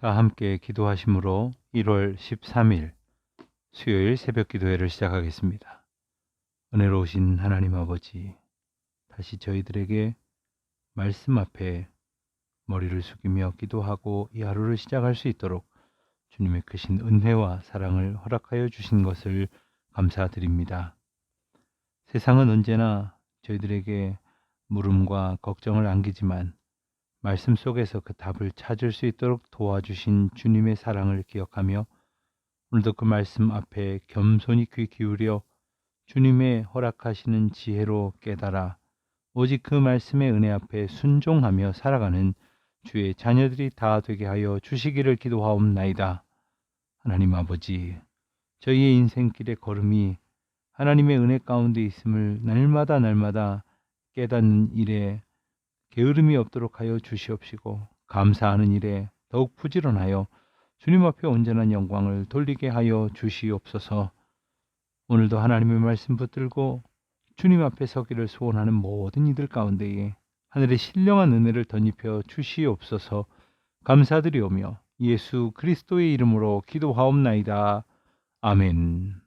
다 함께 기도하심으로 1월 13일 수요일 새벽 기도회를 시작하겠습니다. 은혜로우신 하나님 아버지, 다시 저희들에게 말씀 앞에 머리를 숙이며 기도하고 이 하루를 시작할 수 있도록 주님의 크신 은혜와 사랑을 허락하여 주신 것을 감사드립니다. 세상은 언제나 저희들에게 물음과 걱정을 안기지만 말씀 속에서 그 답을 찾을 수 있도록 도와주신 주님의 사랑을 기억하며 오늘도 그 말씀 앞에 겸손히 귀 기울여 주님의 허락하시는 지혜로 깨달아 오직 그 말씀의 은혜 앞에 순종하며 살아가는 주의 자녀들이 다 되게 하여 주시기를 기도하옵나이다. 하나님 아버지, 저희의 인생길의 걸음이 하나님의 은혜 가운데 있음을 날마다 깨닫는 일에 게으름이 없도록 하여 주시옵시고, 감사하는 일에 더욱 부지런하여 주님 앞에 온전한 영광을 돌리게 하여 주시옵소서. 오늘도 하나님의 말씀 붙들고 주님 앞에 서기를 소원하는 모든 이들 가운데에 하늘의 신령한 은혜를 덧입혀 주시옵소서. 감사드리오며 예수 그리스도의 이름으로 기도하옵나이다. 아멘.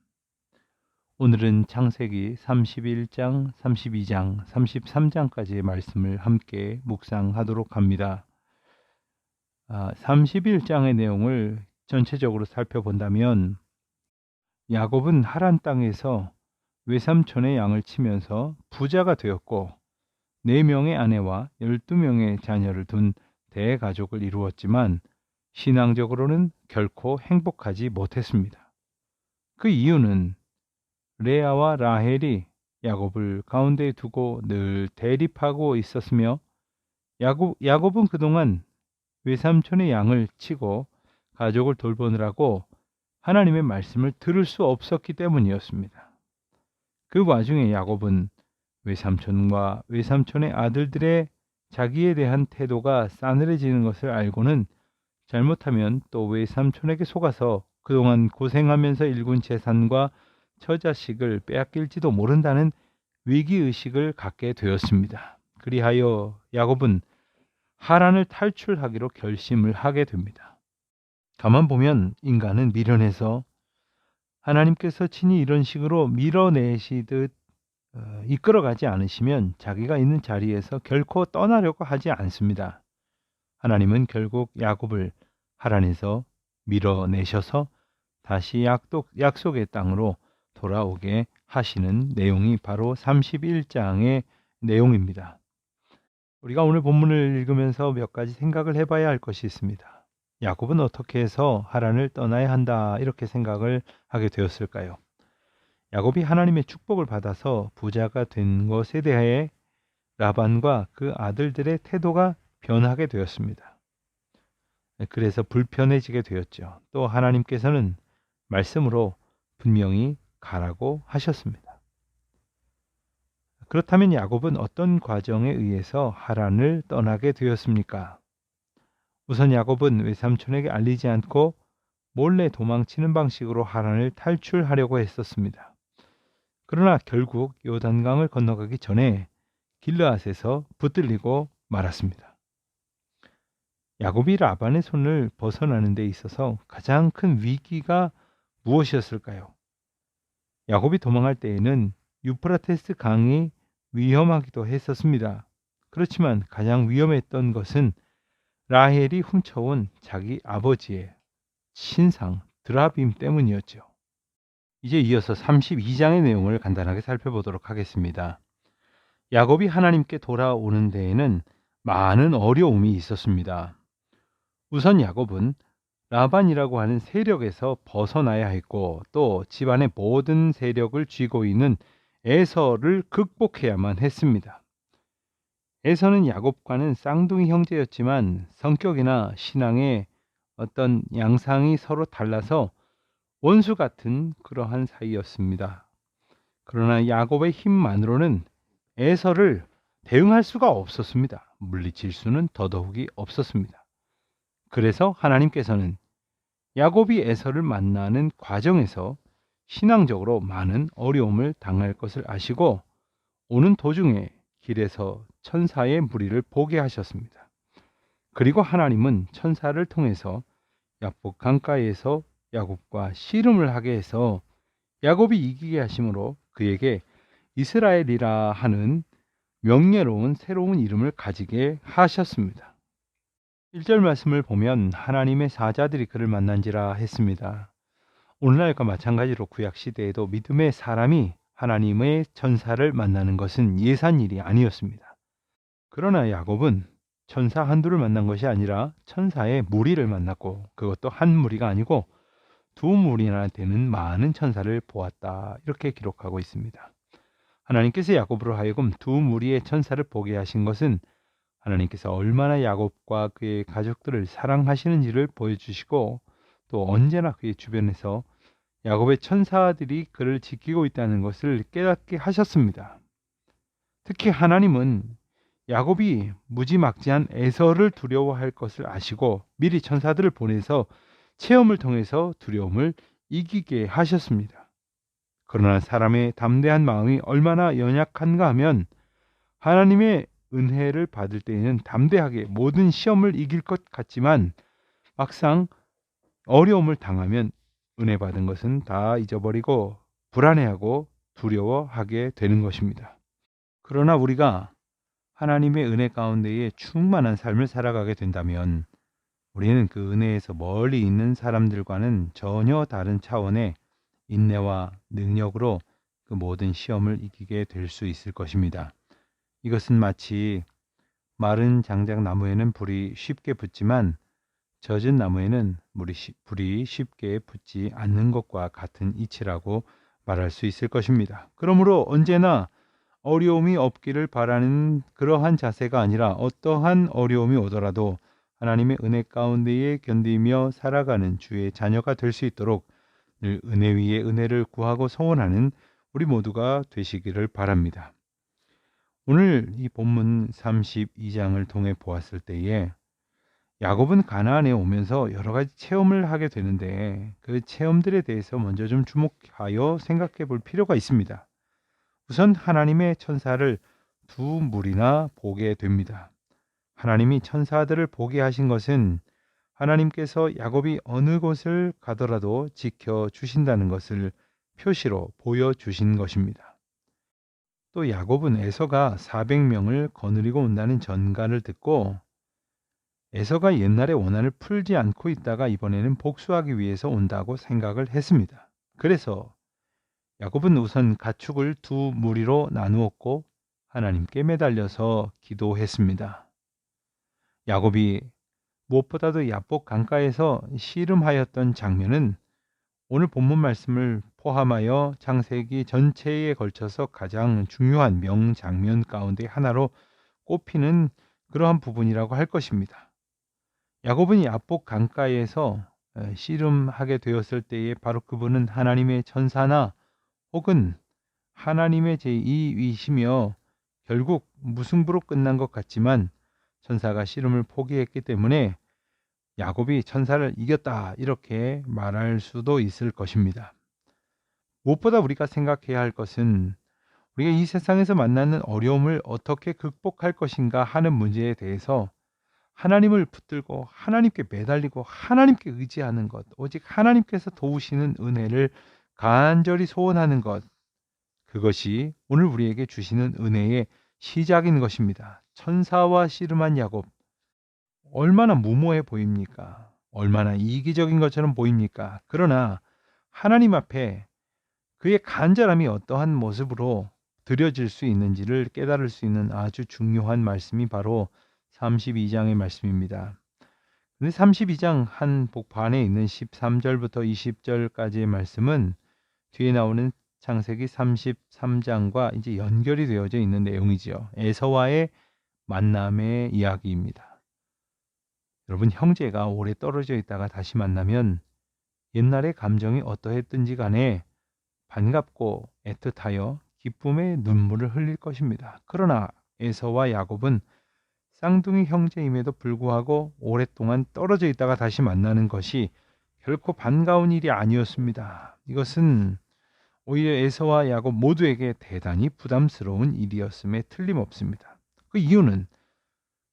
오늘은 창세기 31장, 32장, 33장까지의 말씀을 함께 묵상하도록 합니다. 31장의 내용을 전체적으로 살펴본다면 야곱은 하란 땅에서 외삼촌의 양을 치면서 부자가 되었고 4명의 아내와 12명의 자녀를 둔 대가족을 이루었지만 신앙적으로는 결코 행복하지 못했습니다. 그 이유는 레아와 라헬이 야곱을 가운데 두고 늘 대립하고 있었으며 야곱은 그동안 외삼촌의 양을 치고 가족을 돌보느라고 하나님의 말씀을 들을 수 없었기 때문이었습니다. 그 와중에 야곱은 외삼촌과 외삼촌의 아들들의 자기에 대한 태도가 싸늘해지는 것을 알고는 잘못하면 또 외삼촌에게 속아서 그동안 고생하면서 일군 재산과 처자식을 빼앗길지도 모른다는 위기의식을 갖게 되었습니다. 그리하여 야곱은 하란을 탈출하기로 결심을 하게 됩니다. 가만 보면 인간은 미련해서 하나님께서 친히 이런 식으로 밀어내시듯 이끌어가지 않으시면 자기가 있는 자리에서 결코 떠나려고 하지 않습니다. 하나님은 결국 야곱을 하란에서 밀어내셔서 다시 약속의 땅으로 돌아오게 하시는 내용이 바로 31장의 내용입니다. 우리가 오늘 본문을 읽으면서 몇 가지 생각을 해봐야 할 것이 있습니다. 야곱은 어떻게 해서 하란을 떠나야 한다 이렇게 생각을 하게 되었을까요? 야곱이 하나님의 축복을 받아서 부자가 된 것에 대해 라반과 그 아들들의 태도가 변하게 되었습니다. 그래서 불편해지게 되었죠. 또 하나님께서는 말씀으로 분명히 가라고 하셨습니다. 그렇다면 야곱은 어떤 과정에 의해서 하란을 떠나게 되었습니까? 우선 야곱은 외삼촌에게 알리지 않고 몰래 도망치는 방식으로 하란을 탈출하려고 했었습니다. 그러나 결국 요단강을 건너가기 전에 길르앗에서 붙들리고 말았습니다. 야곱이 라반의 손을 벗어나는 데 있어서 가장 큰 위기가 무엇이었을까요? 야곱이 도망할 때에는 유프라테스 강이 위험하기도 했었습니다. 그렇지만 가장 위험했던 것은 라헬이 훔쳐온 자기 아버지의 신상 드라빔 때문이었죠. 이제 이어서 32장의 내용을 간단하게 살펴보도록 하겠습니다. 야곱이 하나님께 돌아오는 데에는 많은 어려움이 있었습니다. 우선 야곱은 라반이라고 하는 세력에서 벗어나야 했고 또 집안의 모든 세력을 쥐고 있는 에서를 극복해야만 했습니다. 에서는 야곱과는 쌍둥이 형제였지만 성격이나 신앙의 어떤 양상이 서로 달라서 원수 같은 그러한 사이였습니다. 그러나 야곱의 힘만으로는 에서를 대응할 수가 없었습니다. 물리칠 수는 더더욱이 없었습니다. 그래서 하나님께서는 야곱이 에서를 만나는 과정에서 신앙적으로 많은 어려움을 당할 것을 아시고 오는 도중에 길에서 천사의 무리를 보게 하셨습니다. 그리고 하나님은 천사를 통해서 야복 강가에서 야곱과 씨름을 하게 해서 야곱이 이기게 하심으로 그에게 이스라엘이라 하는 명예로운 새로운 이름을 가지게 하셨습니다. 1절 말씀을 보면 하나님의 사자들이 그를 만난지라 했습니다. 오늘날과 마찬가지로 구약 시대에도 믿음의 사람이 하나님의 천사를 만나는 것은 예산 일이 아니었습니다. 그러나 야곱은 천사 한두를 만난 것이 아니라 천사의 무리를 만났고, 그것도 한 무리가 아니고 두 무리나 되는 많은 천사를 보았다, 이렇게 기록하고 있습니다. 하나님께서 야곱으로 하여금 두 무리의 천사를 보게 하신 것은 하나님께서 얼마나 야곱과 그의 가족들을 사랑하시는지를 보여주시고, 또 언제나 그의 주변에서 야곱의 천사들이 그를 지키고 있다는 것을 깨닫게 하셨습니다. 특히 하나님은 야곱이 무지막지한 에서를 두려워할 것을 아시고 미리 천사들을 보내서 체험을 통해서 두려움을 이기게 하셨습니다. 그러나 사람의 담대한 마음이 얼마나 연약한가 하면 하나님의 은혜를 받을 때에는 담대하게 모든 시험을 이길 것 같지만 막상 어려움을 당하면 은혜 받은 것은 다 잊어버리고 불안해하고 두려워하게 되는 것입니다. 그러나 우리가 하나님의 은혜 가운데에 충만한 삶을 살아가게 된다면 우리는 그 은혜에서 멀리 있는 사람들과는 전혀 다른 차원의 인내와 능력으로 그 모든 시험을 이기게 될 수 있을 것입니다. 이것은 마치 마른 장작나무에는 불이 쉽게 붙지만 젖은 나무에는 불이 쉽게 붙지 않는 것과 같은 이치라고 말할 수 있을 것입니다. 그러므로 언제나 어려움이 없기를 바라는 그러한 자세가 아니라 어떠한 어려움이 오더라도 하나님의 은혜 가운데에 견디며 살아가는 주의 자녀가 될 수 있도록 늘 은혜 위에 은혜를 구하고 소원하는 우리 모두가 되시기를 바랍니다. 오늘 이 본문 32장을 통해 보았을 때에 야곱은 가나안에 오면서 여러 가지 체험을 하게 되는데 그 체험들에 대해서 먼저 좀 주목하여 생각해 볼 필요가 있습니다. 우선 하나님의 천사를 두 무리나 보게 됩니다. 하나님이 천사들을 보게 하신 것은 하나님께서 야곱이 어느 곳을 가더라도 지켜주신다는 것을 표시로 보여주신 것입니다. 또 야곱은 에서가 400명을 거느리고 온다는 전가를 듣고 에서가 옛날에 원한을 풀지 않고 있다가 이번에는 복수하기 위해서 온다고 생각을 했습니다. 그래서 야곱은 우선 가축을 두 무리로 나누었고 하나님께 매달려서 기도했습니다. 야곱이 무엇보다도 야복 강가에서 씨름하였던 장면은 오늘 본문 말씀을 포함하여 창세기 전체에 걸쳐서 가장 중요한 명장면 가운데 하나로 꼽히는 그러한 부분이라고 할 것입니다. 야곱은 야복 강가에서 씨름하게 되었을 때에 바로 그분은 하나님의 천사나 혹은 하나님의 제2위시며 결국 무승부로 끝난 것 같지만 천사가 씨름을 포기했기 때문에 야곱이 천사를 이겼다, 이렇게 말할 수도 있을 것입니다. 무엇보다 우리가 생각해야 할 것은 우리가 이 세상에서 만나는 어려움을 어떻게 극복할 것인가 하는 문제에 대해서 하나님을 붙들고 하나님께 매달리고 하나님께 의지하는 것, 오직 하나님께서 도우시는 은혜를 간절히 소원하는 것, 그것이 오늘 우리에게 주시는 은혜의 시작인 것입니다. 천사와 씨름한 야곱, 얼마나 무모해 보입니까? 얼마나 이기적인 것처럼 보입니까? 그러나 하나님 앞에 그의 간절함이 어떠한 모습으로 드려질 수 있는지를 깨달을 수 있는 아주 중요한 말씀이 바로 32장의 말씀입니다. 근데 32장 한 복판에 있는 13절부터 20절까지의 말씀은 뒤에 나오는 창세기 33장과 이제 연결이 되어져 있는 내용이지요. 에서와의 만남의 이야기입니다. 여러분, 형제가 오래 떨어져 있다가 다시 만나면 옛날의 감정이 어떠했든지 간에 반갑고 애틋하여 기쁨의 눈물을 흘릴 것입니다. 그러나 에서와 야곱은 쌍둥이 형제임에도 불구하고 오랫동안 떨어져 있다가 다시 만나는 것이 결코 반가운 일이 아니었습니다. 이것은 오히려 에서와 야곱 모두에게 대단히 부담스러운 일이었음에 틀림없습니다. 그 이유는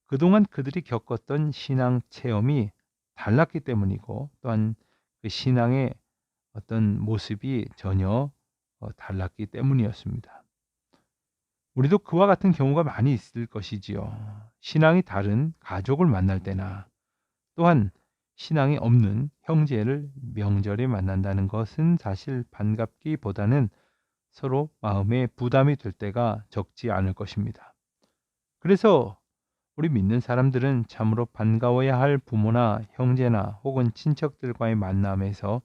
그동안 그들이 겪었던 신앙 체험이 달랐기 때문이고, 또한 그 신앙의 어떤 모습이 전혀 달랐기 때문이었습니다. 우리도 그와 같은 경우가 많이 있을 것이지요. 신앙이 다른 가족을 만날 때나, 또한 신앙이 없는 형제를 명절에 만난다는 것은 사실 반갑기보다는 서로 마음에 부담이 될 때가 적지 않을 것입니다. 그래서 우리 믿는 사람들은 참으로 반가워야 할 부모나 형제나 혹은 친척들과의 만남에서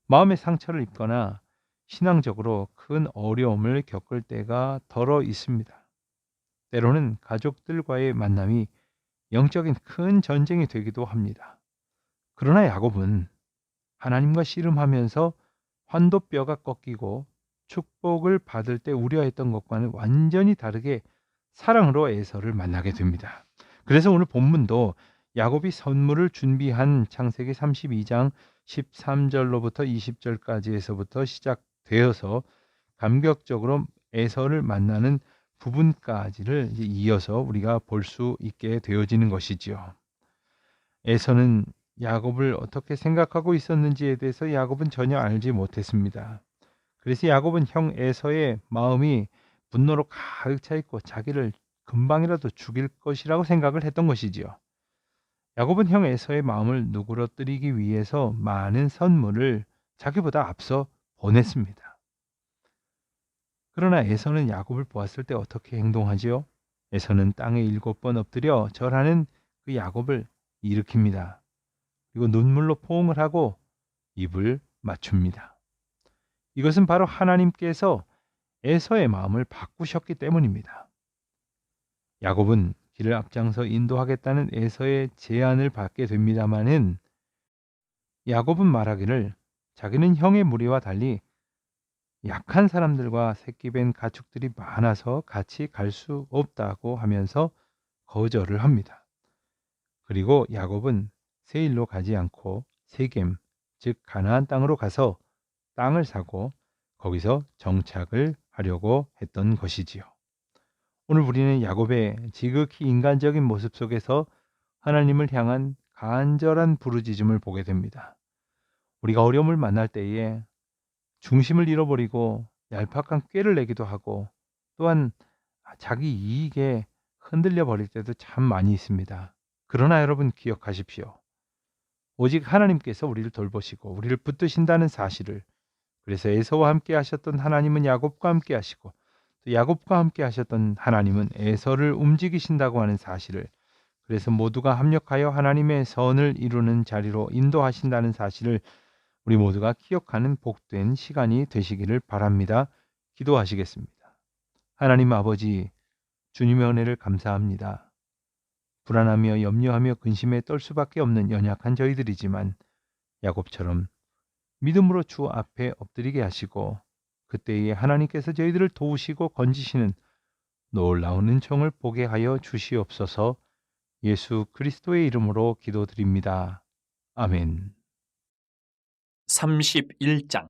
마음의 상처를 입거나 신앙적으로 큰 어려움을 겪을 때가 덜어 있습니다. 때로는 가족들과의 만남이 영적인 큰 전쟁이 되기도 합니다. 그러나 야곱은 하나님과 씨름하면서 환도뼈가 꺾이고 축복을 받을 때 우려했던 것과는 완전히 다르게 사랑으로 에서를 만나게 됩니다. 그래서 오늘 본문도 야곱이 선물을 준비한 창세기 32장 13절로부터 20절까지에서부터 시작되어서 감격적으로 에서를 만나는 부분까지를 이어서 우리가 볼 수 있게 되어지는 것이지요. 에서는 야곱을 어떻게 생각하고 있었는지에 대해서 야곱은 전혀 알지 못했습니다. 그래서 야곱은 형 에서의 마음이 분노로 가득 차 있고 자기를 금방이라도 죽일 것이라고 생각을 했던 것이지요. 야곱은 형 에서의 마음을 누그러뜨리기 위해서 많은 선물을 자기보다 앞서 보냈습니다. 그러나 에서는 야곱을 보았을 때 어떻게 행동하지요? 에서는 땅에 7번 엎드려 절하는 그 야곱을 일으킵니다. 그리고 눈물로 포옹을 하고 입을 맞춥니다. 이것은 바로 하나님께서 에서의 마음을 바꾸셨기 때문입니다. 야곱은 길을 앞장서 인도하겠다는 에서의 제안을 받게 됩니다마는 야곱은 말하기를 자기는 형의 무리와 달리 약한 사람들과 새끼 뵌 가축들이 많아서 같이 갈 수 없다고 하면서 거절을 합니다. 그리고 야곱은 세일로 가지 않고 세겜, 즉 가나안 땅으로 가서 땅을 사고 거기서 정착을 하려고 했던 것이지요. 오늘 우리는 야곱의 지극히 인간적인 모습 속에서 하나님을 향한 간절한 부르짖음을 보게 됩니다. 우리가 어려움을 만날 때에 중심을 잃어버리고 얄팍한 꾀를 내기도 하고 또한 자기 이익에 흔들려 버릴 때도 참 많이 있습니다. 그러나 여러분 기억하십시오. 오직 하나님께서 우리를 돌보시고 우리를 붙드신다는 사실을, 그래서 에서와 함께 하셨던 하나님은 야곱과 함께 하시고 또 야곱과 함께 하셨던 하나님은 에서를 움직이신다고 하는 사실을, 그래서 모두가 합력하여 하나님의 선을 이루는 자리로 인도하신다는 사실을 우리 모두가 기억하는 복된 시간이 되시기를 바랍니다. 기도하시겠습니다. 하나님 아버지, 주님의 은혜를 감사합니다. 불안하며 염려하며 근심에 떨 수밖에 없는 연약한 저희들이지만 야곱처럼 믿음으로 주 앞에 엎드리게 하시고 그때에 하나님께서 저희들을 도우시고 건지시는 놀라운 은총을 보게 하여 주시옵소서. 예수 그리스도의 이름으로 기도드립니다. 아멘. 31장.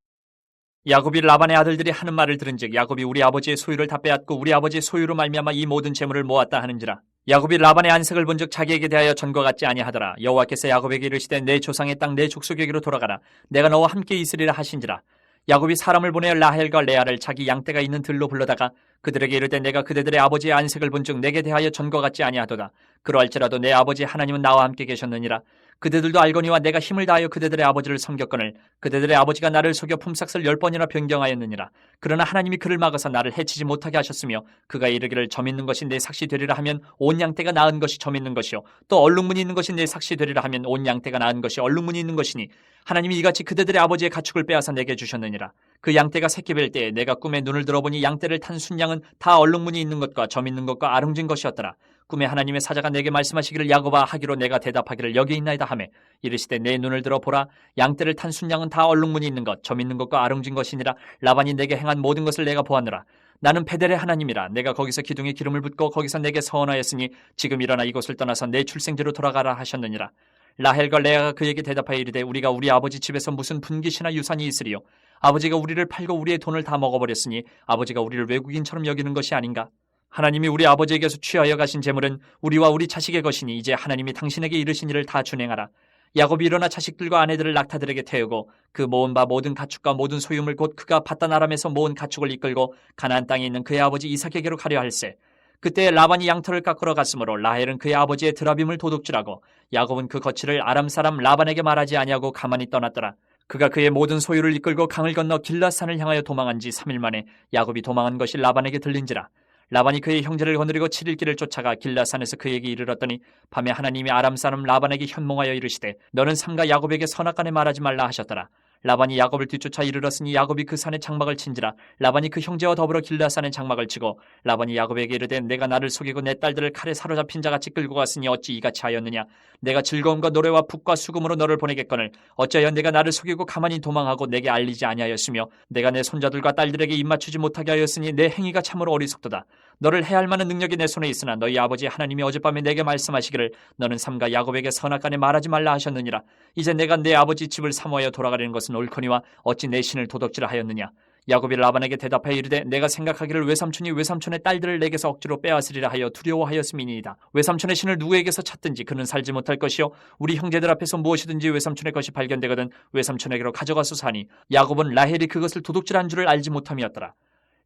야곱이 라반의 아들들이 하는 말을 들은즉 야곱이 우리 아버지의 소유를 다 빼앗고 우리 아버지의 소유로 말미암아 이 모든 재물을 모았다 하는지라. 야곱이 라반의 안색을 본즉 자기에게 대하여 전과 같지 아니하더라. 여호와께서 야곱에게 이르시되 내 조상의 땅 내 족속에게로 돌아가라. 내가 너와 함께 있으리라 하신지라. 야곱이 사람을 보내어 라헬과 레아를 자기 양떼가 있는 들로 불러다가 그들에게 이르되 내가 그대들의 아버지의 안색을 본즉 내게 대하여 전과 같지 아니하도다. 그러할지라도 내 아버지 하나님은 나와 함께 계셨느니라. 그대들도 알거니와 내가 힘을 다하여 그대들의 아버지를 섬겼거늘 그대들의 아버지가 나를 속여 품삯을 10번이나 변경하였느니라. 그러나 하나님이 그를 막아서 나를 해치지 못하게 하셨으며 그가 이르기를 점 있는 것이 내 삭시 되리라 하면 온 양떼가 낳은 것이 점 있는 것이요 또 얼룩무늬 있는 것이 내 삭시 되리라 하면 온 양떼가 낳은 것이 얼룩무늬 있는 것이니 하나님이 이같이 그대들의 아버지의 가축을 빼앗아 내게 주셨느니라. 그 양떼가 새끼 뵐 때에 내가 꿈에 눈을 들어보니 양떼를 탄 순양은 다 얼룩무늬 있는 것과 점 있는 것과 아름진 것이었더라. 꿈에 하나님의 사자가 내게 말씀하시기를 야곱아 하기로 내가 대답하기를 여기 있나이다 하매 이르시되 내 눈을 들어 보라. 양떼를 탄 순양은 다 얼룩무늬 있는 것 점 있는 것과 아름진 것이니라. 라반이 내게 행한 모든 것을 내가 보았노라. 나는 베델의 하나님이라. 내가 거기서 기둥에 기름을 붓고 거기서 내게 서원하였으니 지금 일어나 이곳을 떠나서 내 출생지로 돌아가라 하셨느니라. 라헬과 레아가 그에게 대답하여 이르되 우리가 우리 아버지 집에서 무슨 분깃이나 유산이 있으리요. 아버지가 우리를 팔고 우리의 돈을 다 먹어버렸으니 아버지가 우리를 외국인처럼 여기는 것이 아닌가. 하나님이 우리 아버지에게서 취하여 가신 재물은 우리와 우리 자식의 것이니 이제 하나님이 당신에게 이르신 일을 다 준행하라. 야곱이 일어나 자식들과 아내들을 낙타들에게 태우고 그 모은 바 모든 가축과 모든 소유물 곧 그가 바단 아람에서 모은 가축을 이끌고 가나안 땅에 있는 그의 아버지 이삭에게로 가려 할세. 그때 라반이 양털을 깎으러 갔으므로 라헬은 그의 아버지의 드라빔을 도둑질하고 야곱은 그 거취를 아람 사람 라반에게 말하지 아니하고 가만히 떠났더라. 그가 그의 모든 소유를 이끌고 강을 건너 길앗산을 향하여 도망한 지 3일 만에 야곱이 도망한 것이 라반에게 들린지라. 라반이 그의 형제를 거느리고 7일 길을 쫓아가 길앗산에서 그에게 이르렀더니 밤에 하나님이 아람 사람 라반에게 현몽하여 이르시되 너는 삼가 야곱에게 선악간에 말하지 말라 하셨더라. 라반이 야곱을 뒤쫓아 이르렀으니 야곱이 그 산에 장막을 친지라. 라반이 그 형제와 더불어 길앗산에 장막을 치고 라반이 야곱에게 이르되 내가 나를 속이고 내 딸들을 칼에 사로잡힌 자같이 끌고 갔으니 어찌 이같이 하였느냐. 내가 즐거움과 노래와 북과 수금으로 너를 보내겠거늘 어찌하여 내가 나를 속이고 가만히 도망하고 내게 알리지 아니하였으며 내가 내 손자들과 딸들에게 입맞추지 못하게 하였으니 내 행위가 참으로 어리석도다. 너를 해할 만한 능력이 내 손에 있으나 너희 아버지 하나님이 어젯밤에 내게 말씀하시기를 너는 삼가 야곱에게 선악간에 말하지 말라 하셨느니라. 이제 내가 내 아버지 집을 사모하여 돌아가려는 것은 옳거니와 어찌 내 신을 도둑질하였느냐. 야곱이 라반에게 대답하여 이르되 내가 생각하기를 외삼촌이 외삼촌의 딸들을 내게서 억지로 빼앗으리라 하여 두려워하였음이니이다. 외삼촌의 신을 누구에게서 찾든지 그는 살지 못할 것이요 우리 형제들 앞에서 무엇이든지 외삼촌의 것이 발견되거든 외삼촌에게로 가져가소서 하니 야곱은 라헬이 그것을 도둑질한 줄을 알지 못함이었더라.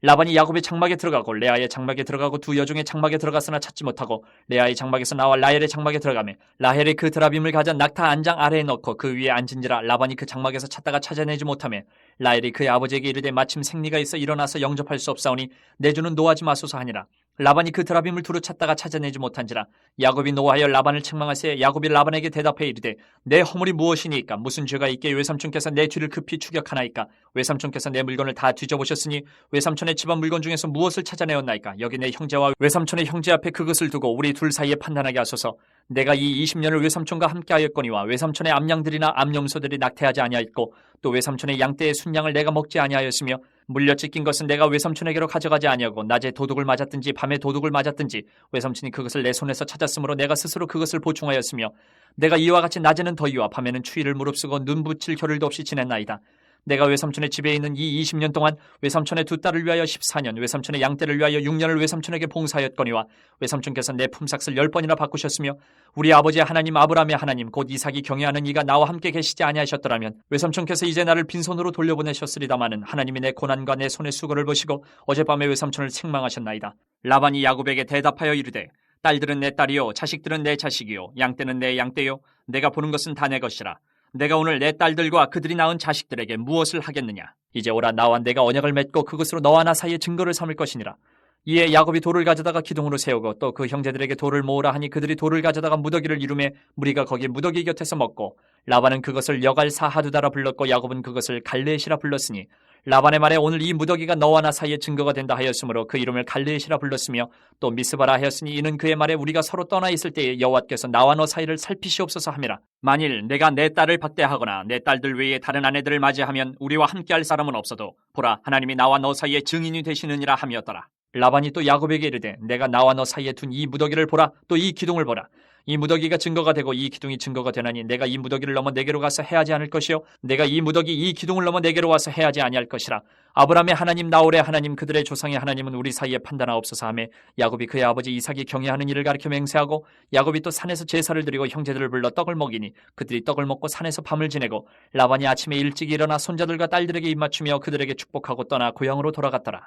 라반이 야곱의 장막에 들어가고 레아의 장막에 들어가고 두 여종의 장막에 들어갔으나 찾지 못하고 레아의 장막에서 나와 라헬의 장막에 들어가매 라헬이 그 드라빔을 가져 낙타 안장 아래에 넣고 그 위에 앉은지라. 라반이 그 장막에서 찾다가 찾아내지 못하매 라헬이 그의 아버지에게 이르되 마침 생리가 있어 일어나서 영접할 수 없사오니 내 주는 노하지 마소서 하니라. 라반이 그 드라빔을 두루 찾다가 찾아내지 못한지라. 야곱이 노하여 라반을 책망하세. 야곱이 라반에게 대답해 이르되 내 허물이 무엇이니까 무슨 죄가 있게 외삼촌께서 내 뒤를 급히 추격하나이까. 외삼촌께서 내 물건을 다 뒤져보셨으니 외삼촌의 집안 물건 중에서 무엇을 찾아내었나이까. 여기 내 형제와 외삼촌의 형제 앞에 그것을 두고 우리 둘 사이에 판단하게 하소서. 내가 이 20년을 외삼촌과 함께하였거니와 외삼촌의 암양들이나 암염소들이 낙태하지 아니하였고 또 외삼촌의 양떼의 순양을 내가 먹지 아니하였으며 물려 찢긴 것은 내가 외삼촌에게로 가져가지 아니하고 낮에 도둑을 맞았든지 밤에 도둑을 맞았든지 외삼촌이 그것을 내 손에서 찾았으므로 내가 스스로 그것을 보충하였으며 내가 이와 같이 낮에는 더위와 밤에는 추위를 무릅쓰고 눈 붙일 겨를도 없이 지냈나이다. 내가 외삼촌의 집에 있는 이 20년 동안 외삼촌의 두 딸을 위하여 14년, 외삼촌의 양떼를 위하여 6년을 외삼촌에게 봉사하였거니와 외삼촌께서 내 품삯을 10번이나 바꾸셨으며 우리 아버지 하나님 아브라함의 하나님 곧 이삭이 경외하는 이가 나와 함께 계시지 아니하셨더라면 외삼촌께서 이제 나를 빈손으로 돌려보내셨으리다마는 하나님이 내 고난과 내 손의 수고를 보시고 어젯밤에 외삼촌을 책망하셨나이다. 라반이 야곱에게 대답하여 이르되 딸들은 내 딸이요 자식들은 내 자식이요 양떼는 내 양떼요 내가 보는 것은 다 내 것이라. 내가 오늘 내 딸들과 그들이 낳은 자식들에게 무엇을 하겠느냐. 이제 오라 나와 내가 언약을 맺고 그것으로 너와 나 사이에 증거를 삼을 것이니라. 이에 야곱이 돌을 가져다가 기둥으로 세우고 또 그 형제들에게 돌을 모으라 하니 그들이 돌을 가져다가 무더기를 이루매 무리가 거기 무더기 곁에서 먹고 라반은 그것을 여갈사 하두다라 불렀고 야곱은 그것을 갈레시라 불렀으니 라반의 말에 오늘 이 무더기가 너와 나 사이에 증거가 된다 하였으므로 그 이름을 갈레시라 불렀으며 또 미스바라 하였으니 이는 그의 말에 우리가 서로 떠나 있을 때에 여호와께서 나와 너 사이를 살피시옵소서 함이라. 만일 내가 내 딸을 박대하거나 내 딸들 외에 다른 아내들을 맞이하면 우리와 함께할 사람은 없어도 보라 하나님이 나와 너 사이에 증인이 되시느니라 함이었더라. 라반이 또 야곱에게 이르되 내가 나와 너 사이에 둔 이 무더기를 보라 또 이 기둥을 보라. 이 무더기가 증거가 되고 이 기둥이 증거가 되나니 내가 이 무더기를 넘어 내게로 가서 해하지 않을 것이요 내가 이 무더기 이 기둥을 넘어 내게로 와서 해하지 아니할 것이라. 아브라함의 하나님 나홀의 하나님 그들의 조상의 하나님은 우리 사이에 판단하옵소서 하며 야곱이 그의 아버지 이삭이 경외하는 일을 가리켜 맹세하고 야곱이 또 산에서 제사를 드리고 형제들을 불러 떡을 먹이니 그들이 떡을 먹고 산에서 밤을 지내고 라반이 아침에 일찍 일어나 손자들과 딸들에게 입맞추며 그들에게 축복하고 떠나 고향으로 돌아갔더라.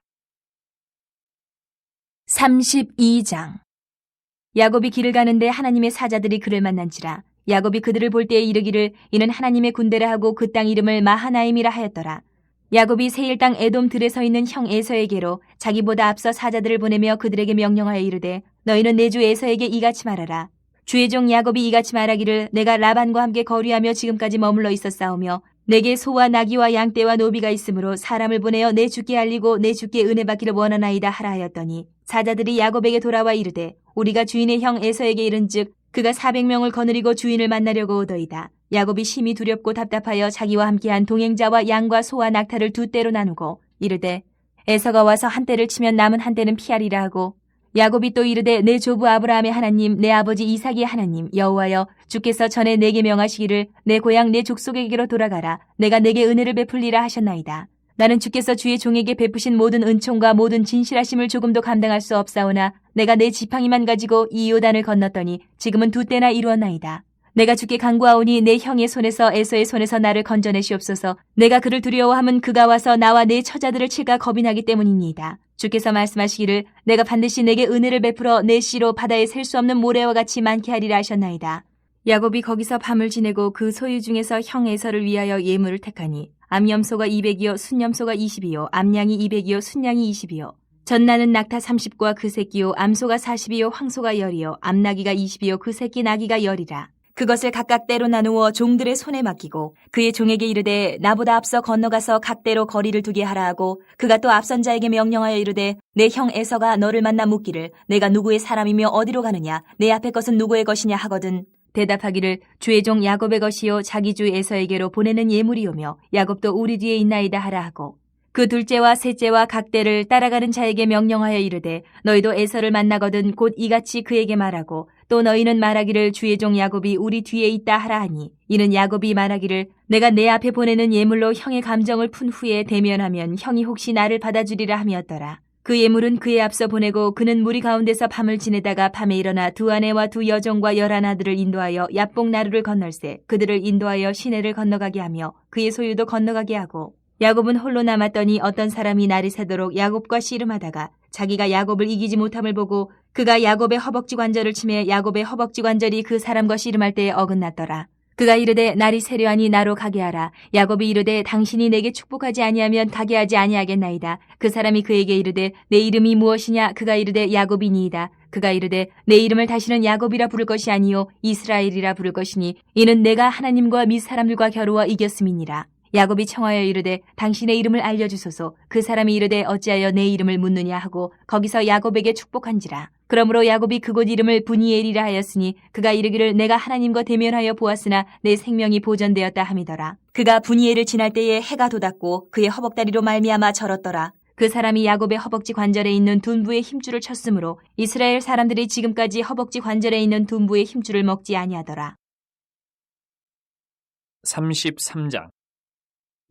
32장. 야곱이 길을 가는데 하나님의 사자들이 그를 만난지라. 야곱이 그들을 볼 때에 이르기를 이는 하나님의 군대라 하고 그 땅 이름을 마하나임이라 하였더라. 야곱이 세일 땅 에돔 들에 서 있는 형 에서에게로 자기보다 앞서 사자들을 보내며 그들에게 명령하여 이르되 너희는 내 주 에서에게 이같이 말하라. 주의 종 야곱이 이같이 말하기를 내가 라반과 함께 거류하며 지금까지 머물러 있었사오며 내게 소와 나귀와 양떼와 노비가 있으므로 사람을 보내어 내 주께 알리고 내 주께 은혜 받기를 원하나이다 하라 하였더니 사자들이 야곱에게 돌아와 이르되 우리가 주인의 형 에서에게 이른즉 그가 400명을 거느리고 주인을 만나려고 오더이다. 야곱이 심히 두렵고 답답하여 자기와 함께한 동행자와 양과 소와 낙타를 두 떼로 나누고 이르되 에서가 와서 한 떼를 치면 남은 한 떼는 피하리라 하고 야곱이 또 이르되 내 조부 아브라함의 하나님 내 아버지 이삭의 하나님 여호와여 주께서 전에 내게 명하시기를 내 고향 내 족속에게로 돌아가라 내가 내게 은혜를 베풀리라 하셨나이다. 나는 주께서 주의 종에게 베푸신 모든 은총과 모든 진실하심을 조금도 감당할 수 없사오나 내가 내 지팡이만 가지고 이 요단을 건넜더니 지금은 두 때나 이루었나이다. 내가 주께 간구하오니 내 형의 손에서 에서의 손에서 나를 건져내시옵소서. 내가 그를 두려워함은 그가 와서 나와 내 처자들을 칠까 겁이 나기 때문입니다. 주께서 말씀하시기를 내가 반드시 내게 은혜를 베풀어 내 씨로 바다에 셀 수 없는 모래와 같이 많게 하리라 하셨나이다. 야곱이 거기서 밤을 지내고 그 소유 중에서 형 에서를 위하여 예물을 택하니 암염소가 200이요 순염소가 20이요 암양이 200이요 순양이 20이요 전나는 낙타 30과 그 새끼요 암소가 40이요 황소가 10이요 암나기가 20이요 그 새끼 나기가 10이라. 그것을 각각 때로 나누어 종들의 손에 맡기고 그의 종에게 이르되 나보다 앞서 건너가서 각대로 거리를 두게 하라 하고 그가 또 앞선 자에게 명령하여 이르되 내 형 에서가 너를 만나 묻기를 내가 누구의 사람이며 어디로 가느냐 내 앞에 것은 누구의 것이냐 하거든 대답하기를 주의 종 야곱의 것이요 자기 주 에서에게로 보내는 예물이오며 야곱도 우리 뒤에 있나이다 하라 하고 그 둘째와 셋째와 각대를 따라가는 자에게 명령하여 이르되 너희도 에서를 만나거든 곧 이같이 그에게 말하고 또 너희는 말하기를 주의 종 야곱이 우리 뒤에 있다 하라 하니 이는 야곱이 말하기를 내가 내 앞에 보내는 예물로 형의 감정을 푼 후에 대면하면 형이 혹시 나를 받아주리라 함이었더라. 그 예물은 그의 앞서 보내고 그는 무리 가운데서 밤을 지내다가 밤에 일어나 두 아내와 두 여종과 11아들을 인도하여 야복 나루를 건널세 그들을 인도하여 시내를 건너가게 하며 그의 소유도 건너가게 하고 야곱은 홀로 남았더니 어떤 사람이 날이 새도록 야곱과 씨름하다가 자기가 야곱을 이기지 못함을 보고 그가 야곱의 허벅지 관절을 치매 야곱의 허벅지 관절이 그 사람과 씨름할 때에 어긋났더라. 그가 이르되 날이 새려하니 나로 가게 하라. 야곱이 이르되 당신이 내게 축복하지 아니하면 가게 하지 아니하겠나이다. 그 사람이 그에게 이르되 내 이름이 무엇이냐? 그가 이르되 야곱이니이다. 그가 이르되 내 이름을 다시는 야곱이라 부를 것이 아니요 이스라엘이라 부를 것이니 이는 내가 하나님과 및 사람들과 겨루어 이겼음이니라. 야곱이 청하여 이르되 당신의 이름을 알려주소서. 그 사람이 이르되 어찌하여 내 이름을 묻느냐 하고 거기서 야곱에게 축복한지라. 그러므로 야곱이 그곳 이름을 브니엘이라 하였으니 그가 이르기를 내가 하나님과 대면하여 보았으나 내 생명이 보전되었다 함이더라. 그가 브니엘을 지날 때에 해가 돋았고 그의 허벅다리로 말미암아 절었더라. 그 사람이 야곱의 허벅지 관절에 있는 둔부의 힘줄을 쳤으므로 이스라엘 사람들이 지금까지 허벅지 관절에 있는 둔부의 힘줄을 먹지 아니하더라. 33장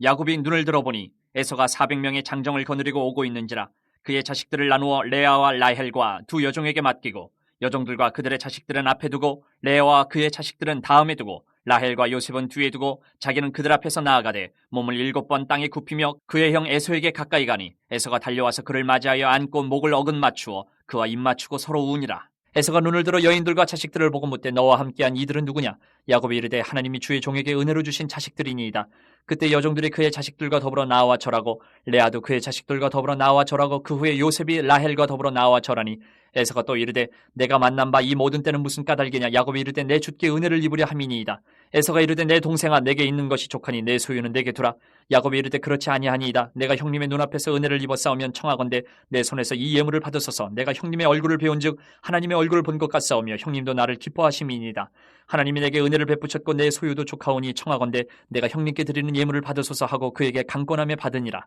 야곱이 눈을 들어보니 에서가 400명의 장정을 거느리고 오고 있는지라 그의 자식들을 나누어 레아와 라헬과 두 여종에게 맡기고 여종들과 그들의 자식들은 앞에 두고 레아와 그의 자식들은 다음에 두고 라헬과 요셉은 뒤에 두고 자기는 그들 앞에서 나아가되 몸을 7번 땅에 굽히며 그의 형 에서에게 가까이 가니 에서가 달려와서 그를 맞이하여 안고 목을 어긋 맞추어 그와 입 맞추고 서로 우니라. 에서가 눈을 들어 여인들과 자식들을 보고 묻되 너와 함께한 이들은 누구냐? 야곱이 이르되 하나님이 주의 종에게 은혜로 주신 자식들이니이다. 그때 여종들이 그의 자식들과 더불어 나와 절하고 레아도 그의 자식들과 더불어 나와 절하고 그 후에 요셉이 라헬과 더불어 나와 절하니 에서가 또 이르되 내가 만난 바 이 모든 때는 무슨 까닭이냐? 야곱이 이르되 내 주께 은혜를 입으려 함이니이다. 에서가 이르되 내 동생아 내게 있는 것이 족하니 내 소유는 내게 두라. 야곱이 이르되 그렇지 아니하니이다. 내가 형님의 눈앞에서 은혜를 입어 싸우면 청하건대 내 손에서 이 예물을 받으소서. 내가 형님의 얼굴을 배운즉 하나님의 얼굴을 본 것 같사오며 형님도 나를 기뻐하심이니이다. 하나님이 내게 은혜를 베푸셨고 내 소유도 족하오니 청하건대 내가 형님께 드리는 예물을 받으소서 하고 그에게 강권하며 받으니라.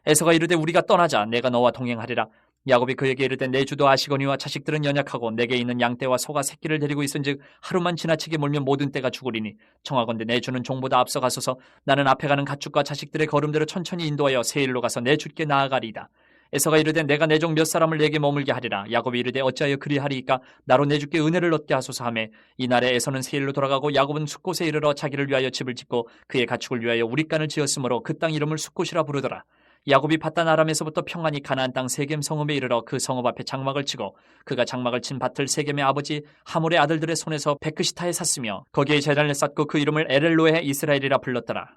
에서가 이르되 우리가 떠나자. 내가 너와 동행하리라. 야곱이 그에게 이르되 내 주도 아시거니와 자식들은 연약하고 내게 있는 양떼와 소가 새끼를 데리고 있은즉 하루만 지나치게 몰면 모든 떼가 죽으리니 청하건대 내 주는 종보다 앞서 가소서. 나는 앞에 가는 가축과 자식들의 걸음대로 천천히 인도하여 세일로 가서 내 주께 나아가리이다. 에서가 이르되 내가 내 종 몇 사람을 내게 머물게 하리라. 야곱이 이르되 어찌하여 그리하리이까? 나로 내 주께 은혜를 얻게 하소서 하매 이날에 에서는 세일로 돌아가고 야곱은 숫곳에 이르러 자기를 위하여 집을 짓고 그의 가축을 위하여 우릿간을 지었으므로 그 땅 이름을 숫곳이라 부르더라. 야곱이 밧단 아람에서부터 평안히 가나안 땅 세겜 성읍에 이르러 그 성읍 앞에 장막을 치고 그가 장막을 친 밭을 세겜의 아버지 하몰의 아들들의 손에서 베크시타에 샀으며 거기에 제단을 쌓고 그 이름을 에렐로에 이스라엘이라 불렀더라.